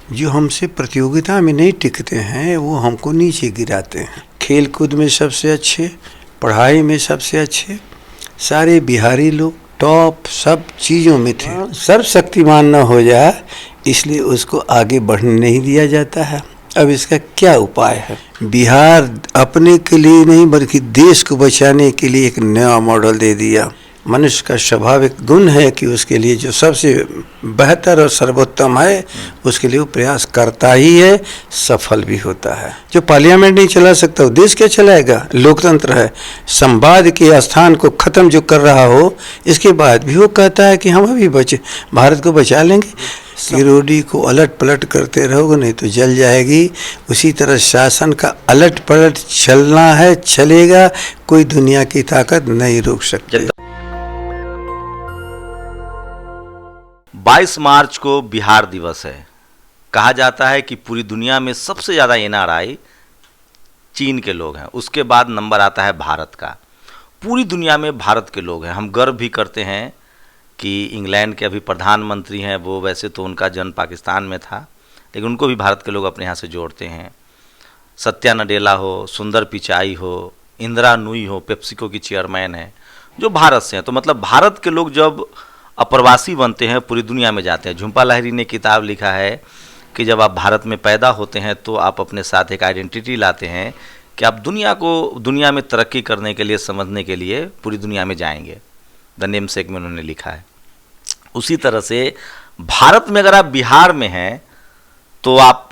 जो हमसे प्रतियोगिता में नहीं टिकते हैं वो हमको नीचे गिराते हैं। खेल कूद में सबसे अच्छे, पढ़ाई में सबसे अच्छे, सारे बिहारी लोग टॉप सब चीज़ों में थे। सर्वशक्तिमान न हो जाए इसलिए उसको आगे बढ़ने नहीं दिया जाता है। अब इसका क्या उपाय है? बिहार अपने के लिए नहीं बल्कि देश को बचाने के लिए एक नया मॉडल दे दिया। मनुष्य का स्वाभाविक गुण है कि उसके लिए जो सबसे बेहतर और सर्वोत्तम है उसके लिए वो प्रयास करता ही है, सफल भी होता है। जो पार्लियामेंट नहीं चला सकता वो देश क्या चलाएगा? लोकतंत्र है। संवाद के स्थान को ख़त्म जो कर रहा हो इसके बाद भी वो कहता है कि हम अभी भारत को बचा लेंगे। सिरोडी को अलट पलट करते रहोगे नहीं तो जल जाएगी। उसी तरह शासन का अलट पलट चलना है, चलेगा। कोई दुनिया की ताकत नहीं रोक सकती। 22 मार्च को बिहार दिवस है। कहा जाता है कि पूरी दुनिया में सबसे ज़्यादा NRI चीन के लोग हैं, उसके बाद नंबर आता है भारत का। पूरी दुनिया में भारत के लोग हैं। हम गर्व भी करते हैं कि इंग्लैंड के अभी प्रधानमंत्री हैं, वो वैसे तो उनका जन्म पाकिस्तान में था लेकिन उनको भी भारत के लोग अपने यहाँ से जोड़ते हैं। सत्या नडेला हो, सुंदर पिचाई हो, इंदिरा नूई हो, पेप्सिको की चेयरमैन है, जो भारत से हैं। तो मतलब भारत के लोग जब अप्रवासी बनते हैं पूरी दुनिया में जाते हैं। झुम्पा लाहिरी ने किताब लिखा है कि जब आप भारत में पैदा होते हैं तो आप अपने साथ एक आइडेंटिटी लाते हैं कि आप दुनिया में तरक्की करने के लिए, समझने के लिए पूरी दुनिया में जाएंगे। द नेमसेक में उन्होंने लिखा है। उसी तरह से भारत में अगर आप बिहार में हैं तो आप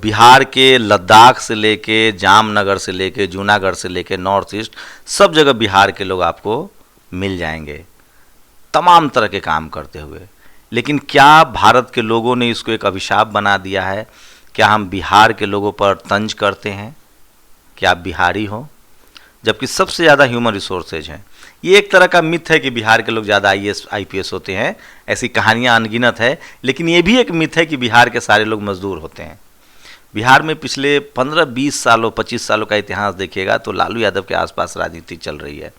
बिहार के लद्दाख से लेके, जामनगर से लेके, जूनागढ़ से लेके, नॉर्थ ईस्ट सब जगह बिहार के लोग आपको मिल जाएंगे तमाम तरह के काम करते हुए। लेकिन क्या भारत के लोगों ने इसको एक अभिशाप बना दिया है? क्या हम बिहार के लोगों पर तंज करते हैं कि आप बिहारी हो, जबकि सबसे ज़्यादा ह्यूमन रिसोर्सेज हैं? ये एक तरह का मिथ है कि बिहार के लोग ज़्यादा IAS IPS होते हैं। ऐसी कहानियाँ अनगिनत है। लेकिन ये भी एक मिथ है कि बिहार के सारे लोग मजदूर होते हैं। बिहार में पिछले 15-20 सालों 25 सालों का इतिहास देखिएगा तो लालू यादव के आसपास राजनीति चल रही है।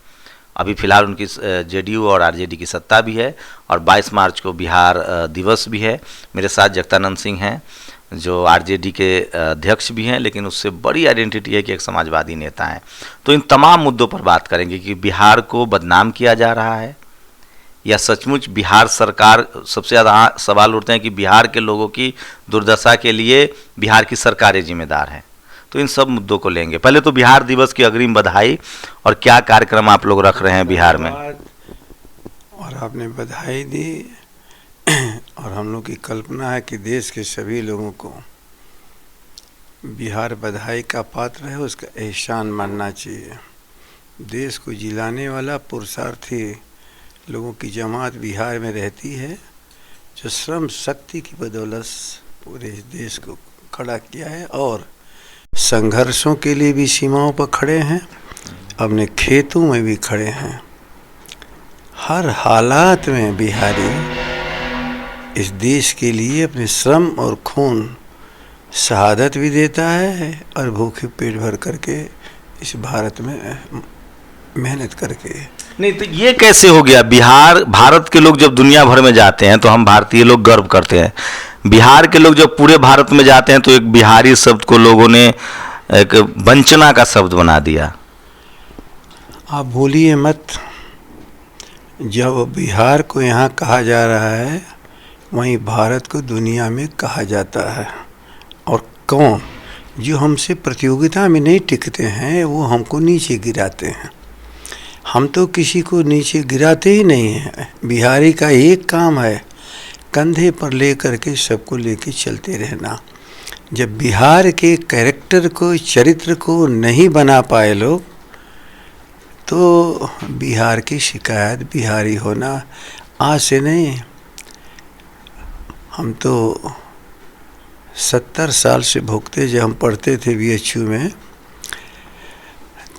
अभी फ़िलहाल उनकी JDU और RJD की सत्ता भी है और 22 मार्च को बिहार दिवस भी है। मेरे साथ जगतानंद सिंह हैं जो RJD के अध्यक्ष भी हैं, लेकिन उससे बड़ी आइडेंटिटी है कि एक समाजवादी नेता हैं। तो इन तमाम मुद्दों पर बात करेंगे कि बिहार को बदनाम किया जा रहा है या सचमुच बिहार सरकार, सबसे ज़्यादा सवाल उठते हैं कि बिहार के लोगों की दुर्दशा के लिए बिहार की सरकारें जिम्मेदार हैं। तो इन सब मुद्दों को लेंगे। पहले तो बिहार दिवस की अग्रिम बधाई, और क्या कार्यक्रम आप लोग रख रहे हैं बिहार में? और आपने बधाई दी और हम लोग की कल्पना है कि देश के सभी लोगों को बिहार बधाई का पात्र है, उसका एहसान मानना चाहिए। देश को जिलाने वाला पुरुषार्थी लोगों की जमात बिहार में रहती है, जो श्रम शक्ति की बदौलत पूरे देश को खड़ा किया है और संघर्षों के लिए भी सीमाओं पर खड़े हैं, अपने खेतों में भी खड़े हैं। हर हालात में बिहारी इस देश के लिए अपने श्रम और खून शहादत भी देता है और भूखे पेट भर करके इस भारत में मेहनत करके। नहीं तो ये कैसे हो गया? भारत के लोग जब दुनिया भर में जाते हैं तो हम भारतीय लोग गर्व करते हैं। बिहार के लोग जब पूरे भारत में जाते हैं तो एक बिहारी शब्द को लोगों ने एक वंचना का शब्द बना दिया। आप भूलिए मत, जब बिहार को यहाँ कहा जा रहा है वहीं भारत को दुनिया में कहा जाता है। और कौन? जो हमसे प्रतियोगिता में नहीं टिकते हैं वो हमको नीचे गिराते हैं। हम तो किसी को नीचे गिराते ही नहीं हैं। बिहारी का एक काम है कंधे पर ले करके सबको लेके चलते रहना। जब बिहार के कैरेक्टर को, चरित्र को नहीं बना पाए लोग तो बिहार की शिकायत बिहारी होना आज से नहीं। हम तो 70 साल से भुगते। जब हम पढ़ते थे BHU में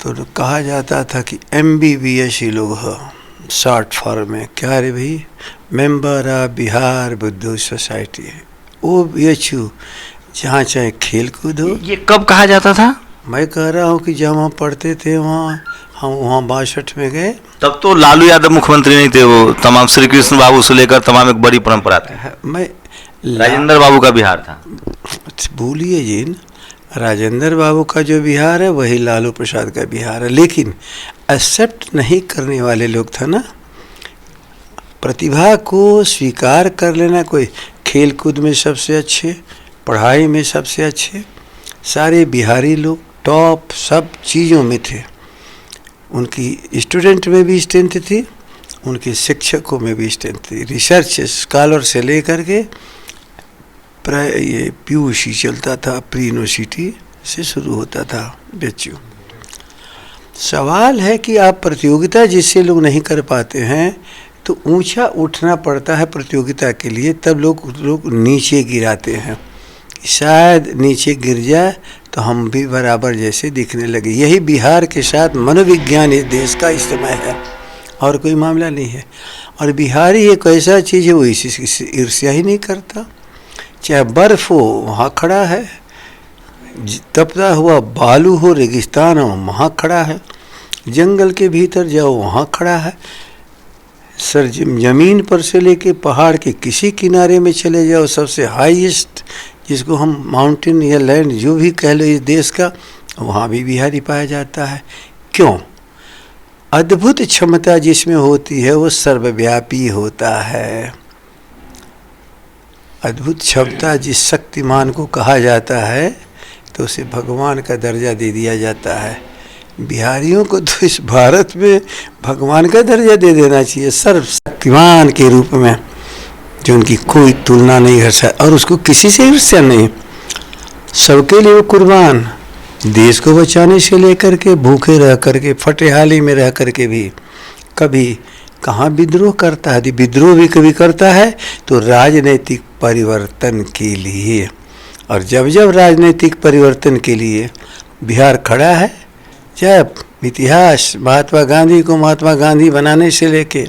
तो कहा जाता था कि MBBS ही लोग हो, शॉर्ट फॉर्म में। क्या रे भाई? Member of Bihar Buddhist society है वो BHU, जहाँ चाहे खेल कूद हो। ये कब कहा जाता था? मैं कह रहा हूँ कि जब हम पढ़ते थे हम वहाँ 62 में गए। तब तो लालू यादव मुख्यमंत्री नहीं थे, वो तमाम श्री कृष्ण बाबू से लेकर तमाम एक बड़ी परंपरा थी। मैं राजेंद्र बाबू का बिहार था। भूलिए जी, राजेंद्र बाबू का जो बिहार है वही लालू प्रसाद का बिहार है, लेकिन एक्सेप्ट नहीं करने वाले लोग था ना। प्रतिभा को स्वीकार कर लेना, कोई खेल कूद में सबसे अच्छे, पढ़ाई में सबसे अच्छे, सारे बिहारी लोग टॉप सब चीज़ों में थे। उनकी स्टूडेंट में भी स्ट्रेंथ थी, उनके शिक्षकों में भी स्ट्रेंथ थी। रिसर्च स्कॉलर से लेकर के ये PUC चलता था, प्री यूनिवर्सिटी से शुरू होता था बच्चों। सवाल है कि आप प्रतियोगिता जिससे लोग नहीं कर पाते हैं तो ऊंचा उठना पड़ता है प्रतियोगिता के लिए, तब लोग नीचे गिराते हैं। शायद नीचे गिर जाए तो हम भी बराबर जैसे दिखने लगे। यही बिहार के साथ मनोविज्ञान इस देश का इस समय है, और कोई मामला नहीं है। और बिहारी एक ऐसा चीज़ है, वो इसी ईर्ष्या ही नहीं करता। चाहे बर्फ हो वहाँ खड़ा है, तपता हुआ बालू हो, रेगिस्तान हो वहाँ खड़ा है, जंगल के भीतर जाओ वहाँ खड़ा है, सर जमीन पर से लेके पहाड़ के किसी किनारे में चले जाओ, सबसे हाईएस्ट जिसको हम माउंटेन या लैंड जो भी कह लो इस देश का, वहाँ भी बिहारी पाया जाता है। क्यों? अद्भुत क्षमता जिसमें होती है वो सर्वव्यापी होता है। अद्भुत क्षमता जिस शक्तिमान को कहा जाता है तो उसे भगवान का दर्जा दे दिया जाता है। बिहारियों को तो इस भारत में भगवान का दर्जा दे देना चाहिए, सर्वशक्तिमान के रूप में, जो उनकी कोई तुलना नहीं कर सकता, और उसको किसी से ईर्ष्या नहीं। सबके लिए वो कुर्बान, देश को बचाने से लेकर के, भूखे रह करके, फटेहाली में रह करके भी कभी कहाँ विद्रोह करता है। विद्रोह भी कभी करता है तो राजनीतिक परिवर्तन के लिए, और जब जब राजनीतिक परिवर्तन के लिए बिहार खड़ा है, जब इतिहास महात्मा गांधी को महात्मा गांधी बनाने से लेके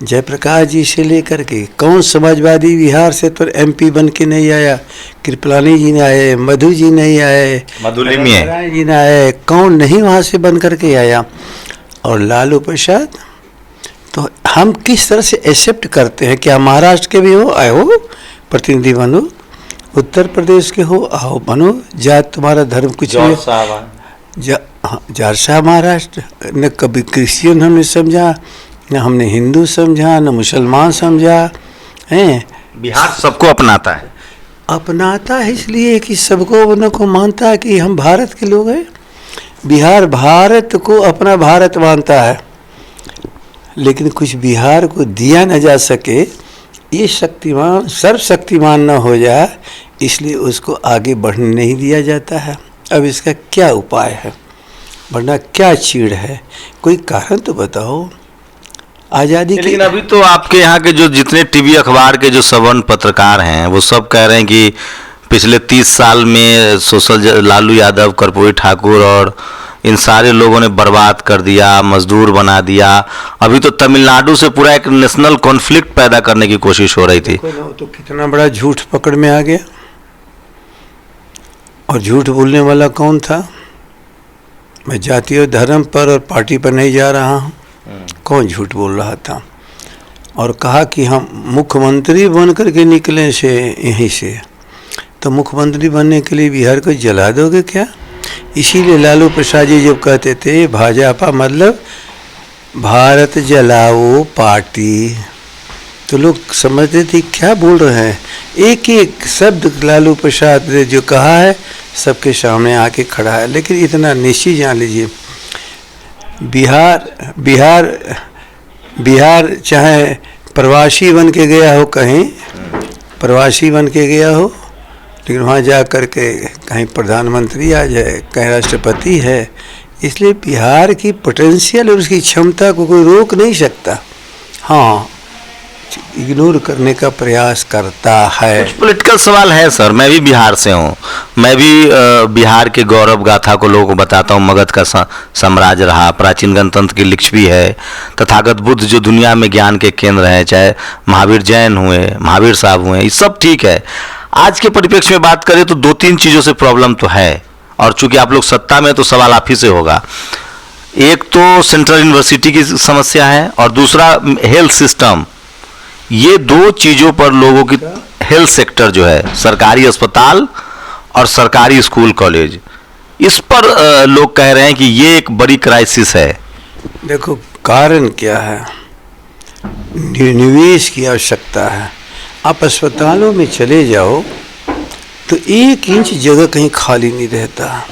जयप्रकाश जी से लेकर के, कौन समाजवादी बिहार से तो MP बन के नहीं आया, कृपलानी जी ने आए, मधु जी नहीं आए, मधुलिमी जी ने आए, कौन नहीं वहाँ से बन करके आया। और लालू प्रसाद, तो हम किस तरह से एक्सेप्ट करते हैं? क्या महाराष्ट्र के भी हो, आए हो प्रतिनिधि बनो, उत्तर प्रदेश के हो, आओ बनो, जात तुम्हारा धर्म कुछ नहीं। जारसा महाराष्ट्र, न कभी क्रिश्चियन हमने समझा, न हमने हिंदू समझा, न मुसलमान समझा हैं। बिहार सबको अपनाता है, अपनाता है इसलिए कि सबको उन को मानता है कि हम भारत के लोग हैं। बिहार भारत को अपना भारत मानता है, लेकिन कुछ बिहार को दिया न जा सके, ये शक्तिमान सर्वशक्तिमान न हो जाए, इसलिए उसको आगे बढ़ने नहीं दिया जाता है। अब इसका क्या उपाय है, वरना क्या चीड़ है? कोई कारण तो बताओ। आज़ादी की, लेकिन अभी तो आपके यहाँ के जो जितने टीवी अखबार के जो सवर्ण पत्रकार हैं वो सब कह रहे हैं कि पिछले 30 साल में सोशल लालू यादव, कर्पूरी ठाकुर और इन सारे लोगों ने बर्बाद कर दिया, मजदूर बना दिया। अभी तो तमिलनाडु से पूरा एक नेशनल कॉन्फ्लिक्ट पैदा करने की कोशिश हो रही थी। तो कितना बड़ा झूठ पकड़ में आ गया। और झूठ बोलने वाला कौन था? मैं जातीय धर्म पर और पार्टी पर नहीं जा रहा हूँ। कौन झूठ बोल रहा था? और कहा कि हम मुख्यमंत्री बन करके निकले से यहीं से, तो मुख्यमंत्री बनने के लिए बिहार को जला दोगे क्या? इसीलिए लालू प्रसाद जी जब कहते थे भाजपा मतलब भारत जलाओ पार्टी, तो लोग समझते थे क्या बोल रहे हैं। एक एक शब्द लालू प्रसाद ने जो कहा है सबके सामने आके खड़ा है। लेकिन इतना निश्चित जान लीजिए, बिहार चाहे प्रवासी बन के गया हो, कहीं प्रवासी बन के गया हो, लेकिन वहाँ जा कर के कहीं प्रधानमंत्री आ जाए, कहीं राष्ट्रपति है। इसलिए बिहार की पोटेंशियल और उसकी क्षमता को कोई रोक नहीं सकता। हाँ, इग्नोर करने का प्रयास करता है। कुछ पॉलिटिकल सवाल है सर। मैं भी बिहार से हूँ, मैं भी बिहार के गौरव गाथा को लोगों को बताता हूँ। मगध का साम्राज्य रहा, प्राचीन गणतंत्र की लिच्छवी है, तथागत बुद्ध जो दुनिया में ज्ञान के केंद्र हैं, चाहे महावीर जैन हुए, महावीर साहब हुए, ये सब ठीक है। आज के परिप्रेक्ष्य में बात करें तो 2-3 चीज़ों से प्रॉब्लम तो है, और चूंकि आप लोग सत्ता में तो सवाल आप ही से होगा। एक तो सेंट्रल यूनिवर्सिटी की समस्या है, और दूसरा हेल्थ सिस्टम। ये 2 चीज़ों पर लोगों की हेल्थ सेक्टर जो है, सरकारी अस्पताल और सरकारी स्कूल कॉलेज, इस पर लोग कह रहे हैं कि ये एक बड़ी क्राइसिस है। देखो कारण क्या है, निवेश की आवश्यकता है। आप अस्पतालों में चले जाओ तो 1 इंच जगह कहीं खाली नहीं रहता।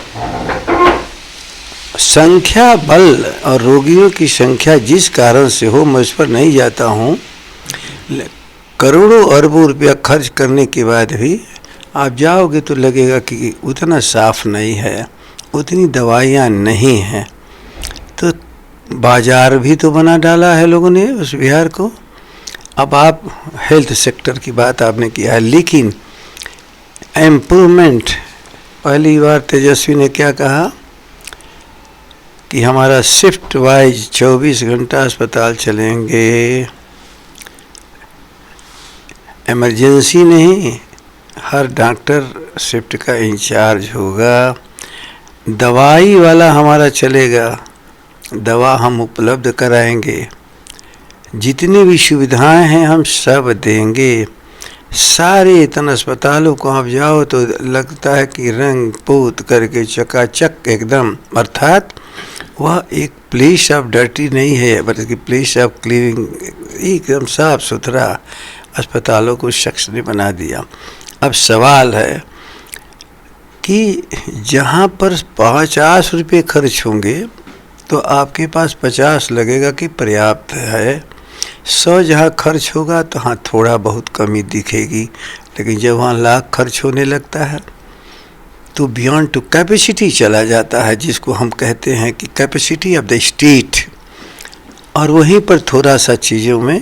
संख्या बल और रोगियों की संख्या जिस कारण से हो, मैं उस पर नहीं जाता हूँ, करोड़ों अरबों रुपया खर्च करने के बाद भी आप जाओगे तो लगेगा कि उतना साफ नहीं है, उतनी दवाइयाँ नहीं हैं। तो बाजार भी तो बना डाला है लोगों ने उस बिहार को। अब आप हेल्थ सेक्टर की बात आपने किया है, लेकिन इम्प्रूवमेंट, पहली बार तेजस्वी ने क्या कहा कि हमारा शिफ्ट वाइज 24 घंटा अस्पताल चलेंगे, इमरजेंसी नहीं, हर डॉक्टर शिफ्ट का इंचार्ज होगा, दवाई वाला हमारा चलेगा, दवा हम उपलब्ध कराएंगे, जितनी भी सुविधाएं हैं हम सब देंगे। सारे इतने अस्पतालों को आप जाओ तो लगता है कि रंग पोत करके चकाचक एकदम, अर्थात वह एक प्लेस ऑफ डर्टी नहीं है बल्कि प्लेस ऑफ क्लीनिंग, एकदम साफ सुथरा अस्पतालों को शख्स ने बना दिया। अब सवाल है कि जहाँ पर 50 रुपये खर्च होंगे तो आपके पास 50 लगेगा कि पर्याप्त है। 100 जहाँ खर्च होगा तो हाँ थोड़ा बहुत कमी दिखेगी, लेकिन जब वहाँ लाख खर्च होने लगता है तो बियॉन्ड टू कैपेसिटी चला जाता है, जिसको हम कहते हैं कि कैपेसिटी ऑफ द स्टेट, और वहीं पर थोड़ा सा चीज़ों में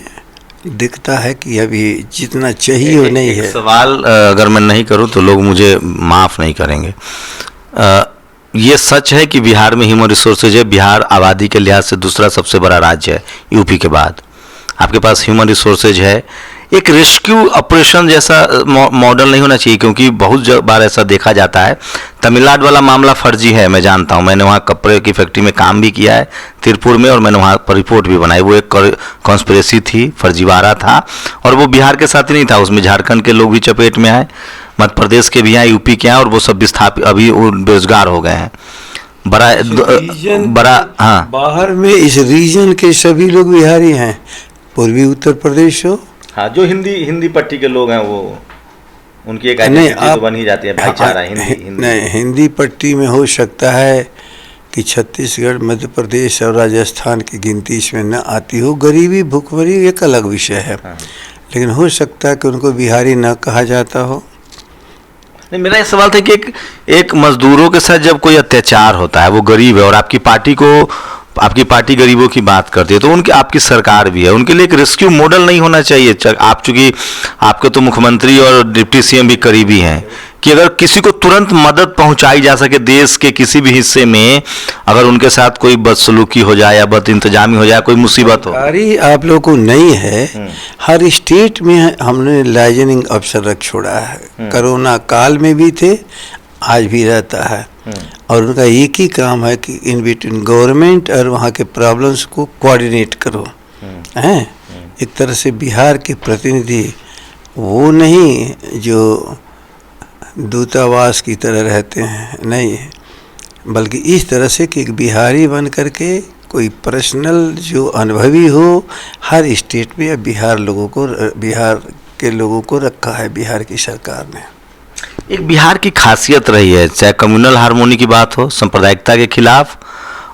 दिखता है कि अभी जितना चाहिए वो नहीं है। सवाल अगर मैं नहीं करूं तो लोग मुझे माफ़ नहीं करेंगे। ये सच है कि बिहार में ह्यूमन रिसोर्सेज है, बिहार आबादी के लिहाज से दूसरा सबसे बड़ा राज्य है यूपी के बाद, आपके पास ह्यूमन रिसोर्सेज है। एक रेस्क्यू ऑपरेशन जैसा मॉडल नहीं होना चाहिए, क्योंकि बहुत बार ऐसा देखा जाता है। तमिलनाडु वाला मामला फर्जी है, मैं जानता हूँ, मैंने वहाँ कपड़े की फैक्ट्री में काम भी किया है तिरपुर में, और मैंने वहाँ पर रिपोर्ट भी बनाई। वो एक कॉन्स्पिरेसी थी, फर्जीवाड़ा था, और वो बिहार के साथ ही नहीं था, उसमें झारखंड के लोग भी चपेट में आए, मध्य प्रदेश के भी आए, यूपी के आए, और वो सब विस्थापित अभी वो बेरोजगार हो गए हैं। बड़ा हाँ, बाहर में इस रीजन के सभी लोग बिहारी हैं, पूर्वी उत्तर प्रदेश हो, हाँ, जो हिंदी पट्टी के लोग हैं वो, उनकी एक आइडेंटिटी तो बन ही जाती है, भाईचारा हिंदी। नहीं, हिंदी पट्टी में हो सकता है कि छत्तीसगढ़, मध्य प्रदेश और राजस्थान की गिनती इसमें न आती हो। गरीबी भुखमरी एक अलग विषय है, हाँ। लेकिन हो सकता है कि उनको बिहारी न कहा जाता हो। नहीं, मेरा ये सवाल था कि एक मजदूरों के साथ जब कोई अत्याचार होता है, वो गरीब है और आपकी पार्टी गरीबों की बात करती है, तो उनकी आपकी सरकार भी है, उनके लिए एक रेस्क्यू मॉडल नहीं होना चाहिए? आप चूंकि आपके तो मुख्यमंत्री और डिप्टी सीएम भी करीबी हैं, कि अगर किसी को तुरंत मदद पहुंचाई जा सके देश के किसी भी हिस्से में, अगर उनके साथ कोई बदसलूकी हो जाए या बदइंतजामी हो जाए, कोई मुसीबत हो। आप लोगों को नहीं है, हर स्टेट में हमने लाइजनिंग अफसर रख छोड़ा है। कोरोना काल में भी थे, आज भी रहता है, और उनका एक ही काम है कि इन बिटवीन गवर्नमेंट और वहाँ के प्रॉब्लम्स को कोऑर्डिनेट करो। हैं, एक तरह से बिहार के प्रतिनिधि वो नहीं जो दूतावास की तरह रहते हैं, नहीं, बल्कि इस तरह से कि एक बिहारी बन करके कोई पर्सनल जो अनुभवी हो, हर स्टेट में बिहार के लोगों को रखा है बिहार की सरकार ने। एक बिहार की खासियत रही है, चाहे कम्युनल हार्मोनी की बात हो, सांप्रदायिकता के खिलाफ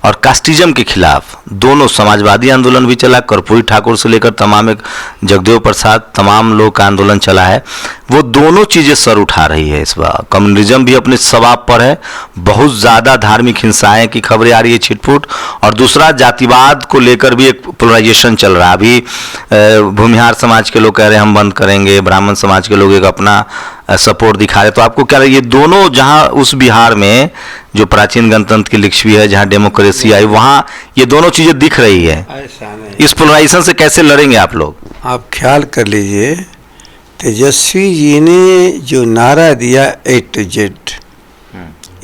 और कास्टिज्म के खिलाफ, दोनों समाजवादी आंदोलन भी चला, कर्पूरी ठाकुर से लेकर तमाम एक जगदेव प्रसाद, तमाम लोग का आंदोलन चला है, वो दोनों चीज़ें सर उठा रही है इस बार। कम्युनलिज्म भी अपने सवाब पर है, बहुत ज़्यादा धार्मिक हिंसाएं की खबरें आ रही है छिटपुट, और दूसरा जातिवाद को लेकर भी एक पोलराइजेशन चल रहा है। अभी भूमिहार समाज के लोग कह रहे हैं हम बंद करेंगे, ब्राह्मण समाज के लोग एक अपना सपोर्ट दिखा रहे, तो आपको क्या लगे, ये दोनों, जहाँ उस बिहार में जो प्राचीन गणतंत्र की लिखवी है, जहाँ डेमोक्रेसी आई, वहाँ ये दोनों चीज़ें दिख रही है? ऐसा नहीं। इस पोलराइजेशन से कैसे लड़ेंगे आप लोग? आप ख्याल कर लीजिए, तेजस्वी जी ने जो नारा दिया A to Z,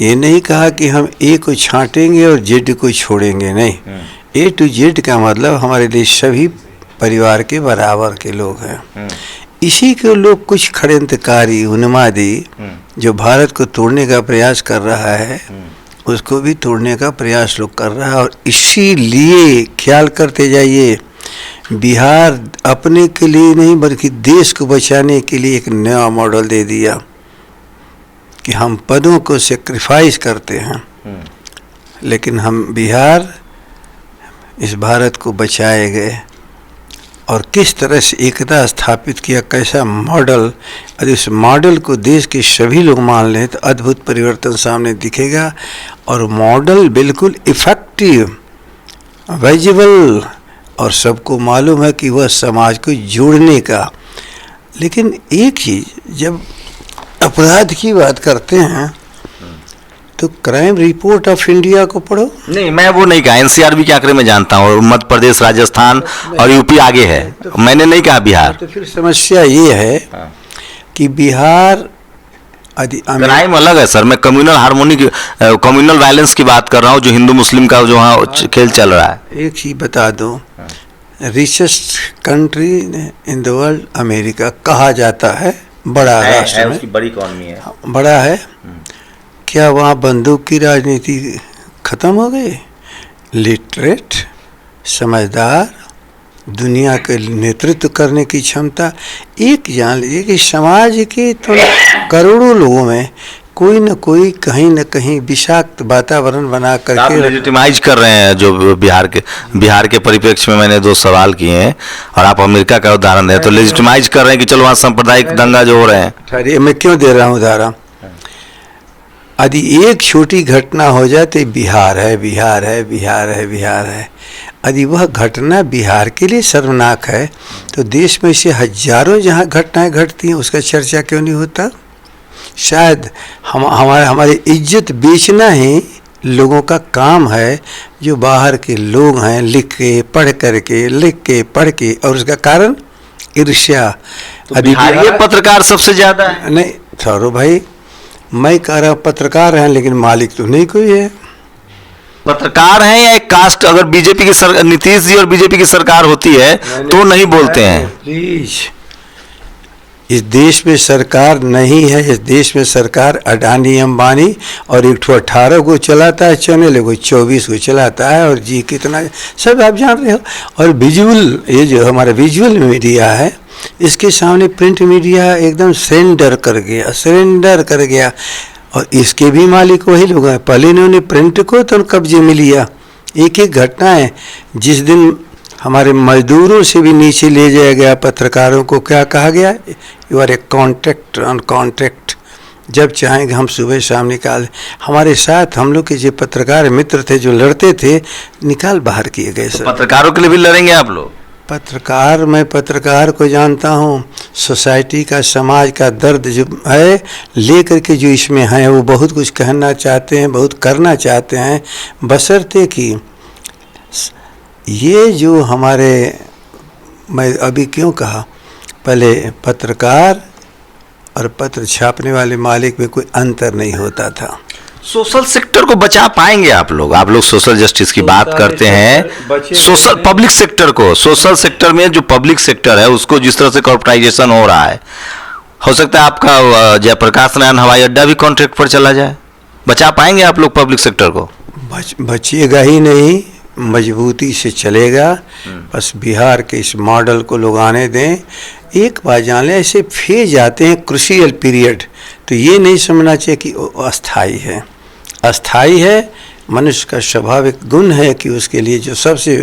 ये नहीं कहा कि हम A को छांटेंगे और Z को छोड़ेंगे, नहीं। A to Z का मतलब हमारे लिए सभी परिवार के बराबर के लोग हैं। इसी के लोग कुछ षड्यंत्रकारी उन्मादी जो भारत को तोड़ने का प्रयास कर रहा है, उसको भी तोड़ने का प्रयास लोग कर रहा है। और इसीलिए ख्याल करते जाइए, बिहार अपने के लिए नहीं बल्कि देश को बचाने के लिए एक नया मॉडल दे दिया कि हम पदों को सेक्रीफाइस करते हैं, लेकिन हम बिहार इस भारत को बचाए गए। और किस तरह से एकता स्थापित किया, कैसा मॉडल। यदि इस मॉडल को देश के सभी लोग मान लें तो अद्भुत परिवर्तन सामने दिखेगा। और मॉडल बिल्कुल इफेक्टिव, विजिबल, और सबको मालूम है कि वह समाज को जोड़ने का। लेकिन एक चीज़, जब अपराध की बात करते हैं तो क्राइम रिपोर्ट ऑफ इंडिया को पढ़ो। नहीं, मैं वो नहीं कहा, एनसीआरबी के आंकड़े में जानता हूँ, और मध्य प्रदेश, राजस्थान और यूपी आगे है, मैंने नहीं कहा बिहार। तो फिर समस्या ये है कि बिहार क्राइम अलग है सर, मैं कम्युनल हार्मोनी की, कम्युनल वायलेंस की बात कर रहा हूँ, जो हिंदू मुस्लिम का जो वहाँ खेल चल रहा है। एक चीज बता दो, richest country in the world America कहा जाता है, बड़ा राष्ट्र में, उसकी बड़ी इकॉनमी है, बड़ा है। क्या वहाँ बंदूक की राजनीति खत्म हो गई? लिटरेट, समझदार, दुनिया के नेतृत्व करने की क्षमता। एक जान लीजिए कि समाज के तो करोड़ों लोगों में कोई न कोई कहीं न कहीं विषाक्त वातावरण बना करके आप लेजिटिमाइज कर रहे हैं। जो बिहार के परिप्रेक्ष्य में मैंने 2 सवाल किए हैं, और आप अमेरिका का उदाहरण दें, तो लेजिटिमाइज कर रहे हैं कि चलो वहाँ सांप्रदायिक दंगा जो हो रहे हैं। ठहरिए, मैं क्यों दे रहा हूँ उदाहरण। यदि एक छोटी घटना हो जाए तो बिहार है, बिहार है, बिहार है, बिहार है। यदि वह घटना बिहार के लिए शर्मनाक है तो देश में से हजारों जहाँ घटनाएं घटती हैं उसका चर्चा क्यों नहीं होता? शायद हमारी इज्जत बेचना ही लोगों का काम है, जो बाहर के लोग हैं, लिख के पढ़ के, और उसका कारण ईर्ष्या। तो बिहारी पत्रकार सबसे ज्यादा है। नहीं सौरभ भाई, मैं कह रहा हूँ पत्रकार हैं, लेकिन मालिक तो नहीं कोई है। पत्रकार हैं या एक कास्ट, अगर बीजेपी की सरकार, नीतीश जी और बीजेपी की सरकार होती है तो नहीं बोलते हैं। प्लीज, इस देश में सरकार नहीं है, इस देश में सरकार अडानी अंबानी और 18 को चलाता है चैनल, कोई 24 को चलाता है, और जी कितना सब आप जान रहे हो। और विजुअल, ये जो हमारा विजुअल मीडिया है, इसके सामने प्रिंट मीडिया एकदम सरेंडर कर गया। और इसके भी मालिक वही लोग हैं। पहले इन्होंने प्रिंट को तो कब्जे में लिया। एक एक घटना है, जिस दिन हमारे मजदूरों से भी नीचे ले जाया गया पत्रकारों को, क्या कहा गया? You are a contract on contract, जब चाहेंगे हम सुबह शाम निकाल। हमारे साथ हम लोग के जो पत्रकार मित्र थे जो लड़ते थे, निकाल बाहर किए गए। सर, पत्रकारों के लिए भी लड़ेंगे आप लोग? पत्रकार, मैं पत्रकार को जानता हूँ, सोसाइटी का, समाज का दर्द जो है लेकर के जो इसमें हैं, वो बहुत कुछ कहना चाहते हैं, बहुत करना चाहते हैं, बशर्ते कि ये जो हमारे, मैं अभी क्यों कहा, पहले पत्रकार और पत्र छापने वाले मालिक में कोई अंतर नहीं होता था। सोशल सेक्टर को बचा पाएंगे आप लोग? आप लोग सोशल जस्टिस की बात करते हैं, सोशल पब्लिक सेक्टर को, सोशल सेक्टर में जो पब्लिक सेक्टर है उसको जिस तरह से कॉर्पोरेटाइजेशन हो रहा है, हो सकता है आपका जयप्रकाश नारायण हवाई अड्डा भी कॉन्ट्रैक्ट पर चला जाए। बचा पाएंगे आप लोग पब्लिक सेक्टर को? बचेगा ही नहीं, मजबूती से चलेगा। बस बिहार के इस मॉडल को लोग आने दें। एक बार जान लें, ऐसे फेज आते हैं क्रूशियल पीरियड, तो ये नहीं समझना चाहिए कि अस्थाई है। अस्थाई है, मनुष्य का स्वाभाविक गुण है कि उसके लिए जो सबसे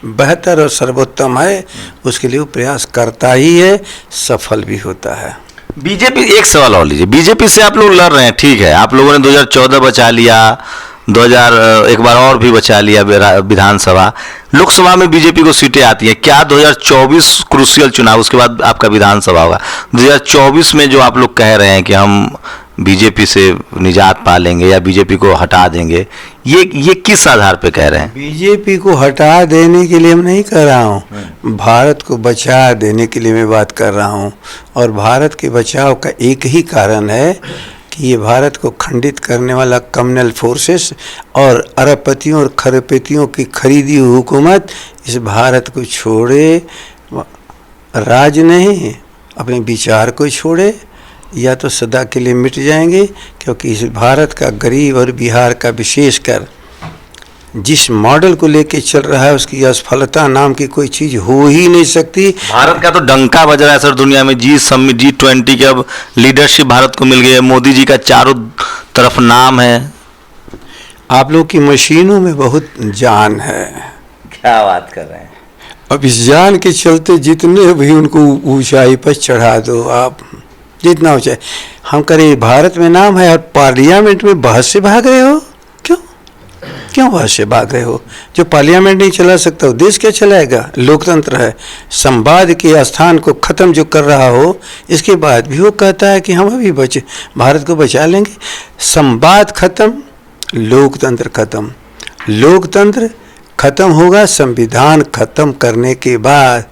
बेहतर और सर्वोत्तम है उसके लिए वो प्रयास करता ही है, सफल भी होता है। बीजेपी, एक सवाल और लीजिए, बीजेपी से आप लोग लड़ रहे हैं, ठीक है, आप लोगों ने 2014 बचा लिया, 2000 एक बार और भी बचा लिया विधानसभा, लोकसभा में बीजेपी को सीटें आती हैं। क्या 2024 क्रूशियल चुनाव, उसके बाद आपका विधानसभा होगा, 2024 में जो आप लोग कह रहे हैं कि हम बीजेपी से निजात पा लेंगे या बीजेपी को हटा देंगे, ये किस आधार पे कह रहे हैं? बीजेपी को हटा देने के लिए मैं नहीं कह रहा हूँ, भारत को बचा देने के लिए मैं बात कर रहा हूँ। और भारत के बचाव का एक ही कारण है कि ये भारत को खंडित करने वाला कम्युनल फोर्सेस और अरबपतियों और खरबपतियों की खरीदी हुई हुकूमत इस भारत को छोड़े। राज नहीं, अपने विचार को छोड़े या तो सदा के लिए मिट जाएंगे, क्योंकि इस भारत का गरीब और बिहार का विशेषकर जिस मॉडल को लेके चल रहा है उसकी असफलता नाम की कोई चीज़ हो ही नहीं सकती। भारत का तो डंका बज रहा है सर दुनिया में। G20 की अब लीडरशिप भारत को मिल गई है। मोदी जी का चारों तरफ नाम है। आप लोग की मशीनों में बहुत जान है। क्या बात कर रहे हैं। अब इस जान के चलते जितने भी उनको ऊंचाई पर चढ़ा दो आप, जितना ऊंचाई। हम करें भारत में नाम है और पार्लियामेंट में बहस से भाग रहे हो। क्यों बहस से भाग रहे हो? जो पार्लियामेंट नहीं चला सकता वो देश क्या चलाएगा? लोकतंत्र है। संवाद के स्थान को ख़त्म जो कर रहा हो, इसके बाद भी वो कहता है कि हम अभी भारत को बचा लेंगे। संवाद खत्म, लोकतंत्र खत्म। लोकतंत्र खत्म होगा संविधान खत्म करने के बाद।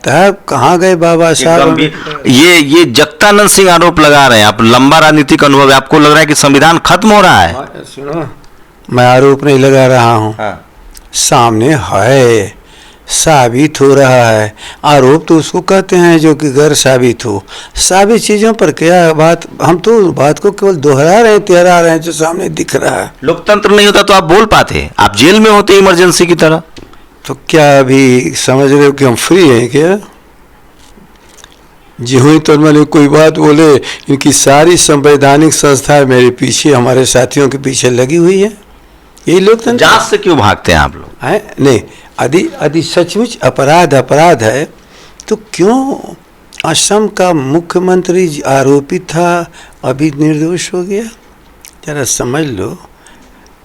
तब कहाँ गए बाबा साहब? ये जगतानंद सिंह आरोप लगा रहे हैं। आप लंबा राजनीतिक अनुभव है, आपको लग रहा है कि संविधान खत्म हो रहा है? सुनो, मैं आरोप नहीं लगा रहा हूँ। हाँ। सामने है, साबित हो रहा है। आरोप तो उसको कहते हैं जो कि गैर साबित हो। साबित चीज़ों पर क्या बात? हम तो बात को केवल दोहरा रहे हैं, तिहरा रहे हैं जो सामने दिख रहा है। लोकतंत्र नहीं होता तो आप बोल पाते? आप जेल में होते इमरजेंसी की तरह। तो क्या अभी समझ रहे हो कि हम फ्री हैं क्या? जी हुई तो मैंने कोई बात बोले, इनकी सारी संवैधानिक संस्थाएं मेरे पीछे, हमारे साथियों के पीछे लगी हुई है। यही लोकतंत्र। जांच से क्यों भागते हैं आप लोग? है नहीं, यदि सचमुच अपराध है तो क्यों असम का मुख्यमंत्री आरोपित था, अभी निर्दोष हो गया? जरा समझ लो।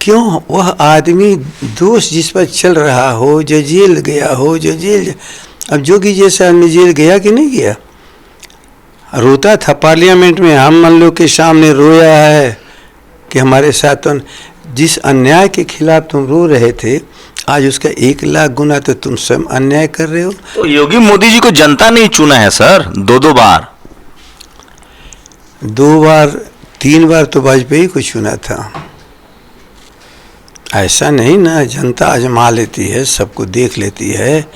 क्यों वह आदमी दोष जिस पर चल रहा हो, जो जेल गया हो, अब जोगी जैसा आदमी जेल गया कि नहीं गया? रोता था पार्लियामेंट में, हम मन लोग के सामने रोया है कि हमारे साथ तो जिस अन्याय के खिलाफ तुम रो रहे थे, आज उसका 1 लाख गुना तो तुम स्वयं अन्याय कर रहे हो। तो योगी मोदी जी को जनता नहीं चुना है सर, 2 बार। 2 बार 3 बार तो वाजपेयी को चुना था। ऐसा नहीं ना, जनता आजमा लेती है, सबको देख लेती है।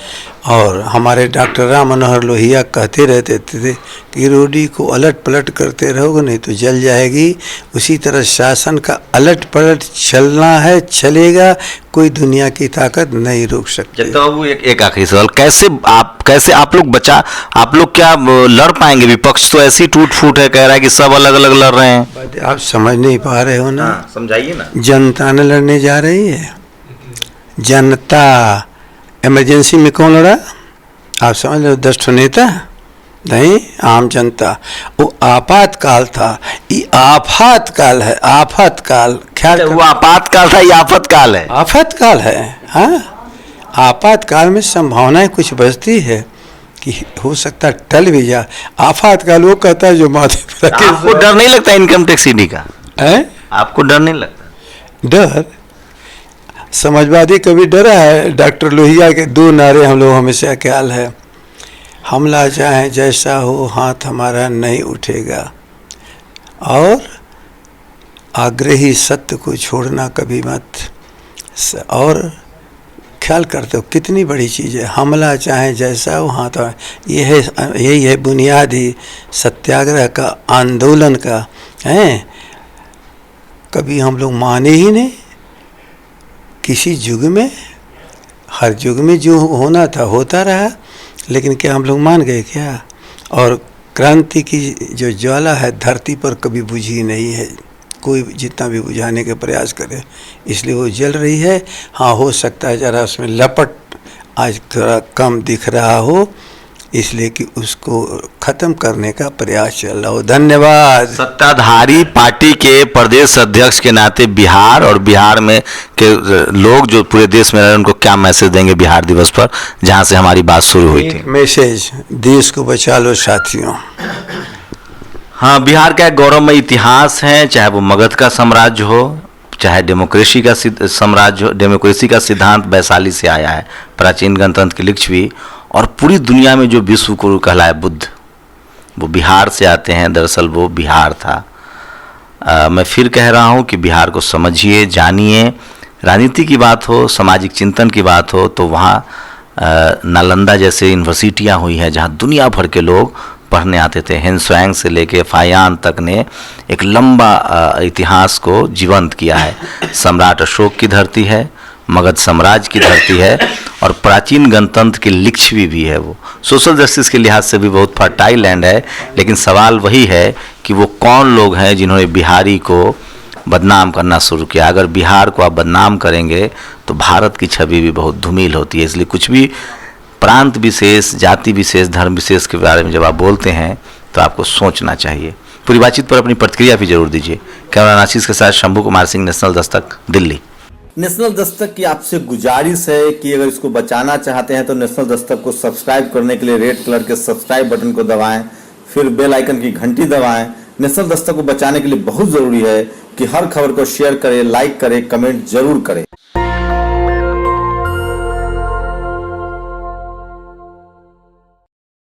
और हमारे डॉक्टर राम मनोहर लोहिया कहते रहते थे कि रोडी को अलट पलट करते रहोगे नहीं तो जल जाएगी। उसी तरह शासन का अलट पलट चलना है, चलेगा। कोई दुनिया की ताकत नहीं रोक सकती। जगता बाबू, एक आखिरी सवाल, कैसे आप लोग क्या लड़ पाएंगे? विपक्ष तो ऐसी टूट फूट है, कह रहा है कि सब अलग अलग लड़ रहे हैं। आप समझ नहीं पा रहे हो ना। समझाइए ना। जनता ने लड़ने जा रही है। जनता। इमरजेंसी में कौन लड़ा? आप समझ लो, 10 ठो नेता नहीं, आम जनता। वो आपातकाल था, ये आफातकाल है। आफातकाल ख्याल, वो आपातकाल था, ये आफतकाल है। आफतकाल है। हाँ, आपातकाल में संभावनाएं कुछ बचती है कि हो सकता है टल भी जा। आफातकाल वो कहता है जो माथे पर। आपको डर नहीं लगता इनकम टैक्स ईडी का? है? आपको डर नहीं लगता? डर? समाजवादी कभी डरा है? डॉक्टर लोहिया के 2 नारे हम लोग हमेशा ख्याल है, हमला चाहे जैसा हो, हाथ हमारा नहीं उठेगा, और आग्रही सत्य को छोड़ना कभी मत। और ख्याल करते हो कितनी बड़ी चीज़ है, हमला चाहे जैसा हो, हाथ। यही है बुनियादी सत्याग्रह का, आंदोलन का है। कभी हम लोग माने ही नहीं। किसी युग में, हर युग में जो होना था होता रहा, लेकिन क्या हम लोग मान गए क्या? और क्रांति की जो ज्वाला है धरती पर कभी बुझी नहीं है, कोई जितना भी बुझाने के प्रयास करे, इसलिए वो जल रही है। हाँ, हो सकता है ज़रा उसमें लपट आज थोड़ा कम दिख रहा हो, इसलिए कि उसको ख़त्म करने का प्रयास चल रहा हो। धन्यवाद। सत्ताधारी पार्टी के प्रदेश अध्यक्ष के नाते बिहार और बिहार में के लोग जो पूरे देश में रहे, उनको क्या मैसेज देंगे बिहार दिवस पर, जहां से हमारी बात शुरू हुई थी? मैसेज, देश को बचा लो साथियों। हाँ, बिहार का एक गौरवमय इतिहास है, चाहे वो मगध का साम्राज्य हो, चाहे डेमोक्रेसी का साम्राज्य हो। डेमोक्रेसी का सिद्धांत वैशाली से आया है, प्राचीन गणतंत्र की लिच्छवी। और पूरी दुनिया में जो विश्व गुरु कहलाए बुद्ध, वो बिहार से आते हैं। दरअसल वो बिहार था। मैं फिर कह रहा हूँ कि बिहार को समझिए, जानिए। राजनीति की बात हो, सामाजिक चिंतन की बात हो, तो वहाँ नालंदा जैसे यूनिवर्सिटियाँ हुई हैं, जहाँ दुनिया भर के लोग पढ़ने आते थे। हेनसुआंग से लेके फायान तक ने एक लंबा इतिहास को जीवंत किया है। सम्राट अशोक की धरती है, मगध साम्राज्य की धरती है और प्राचीन गणतंत्र की लिच्छवी भी है। वो सोशल जस्टिस के लिहाज से भी बहुत फर्टाइल लैंड है। लेकिन सवाल वही है कि वो कौन लोग हैं जिन्होंने बिहारी को बदनाम करना शुरू किया। अगर बिहार को आप बदनाम करेंगे तो भारत की छवि भी बहुत धूमिल होती है। इसलिए कुछ भी प्रांत विशेष, जाति विशेष, धर्म विशेष के बारे में जब आप बोलते हैं तो आपको सोचना चाहिए। पूरी बातचीत पर अपनी प्रतिक्रिया भी जरूर दीजिए। कैमरा नासिर के साथ शंभू कुमार सिंह, नेशनल दस्तक, दिल्ली। नेशनल दस्तक की आपसे गुजारिश है कि अगर इसको बचाना चाहते हैं तो नेशनल दस्तक को सब्सक्राइब करने के लिए रेड कलर के सब्सक्राइब बटन को दबाएं, फिर बेल आइकन की घंटी दबाएं। नेशनल दस्तक को बचाने के लिए बहुत जरूरी है कि हर खबर को शेयर करें, लाइक करें, कमेंट जरूर करें।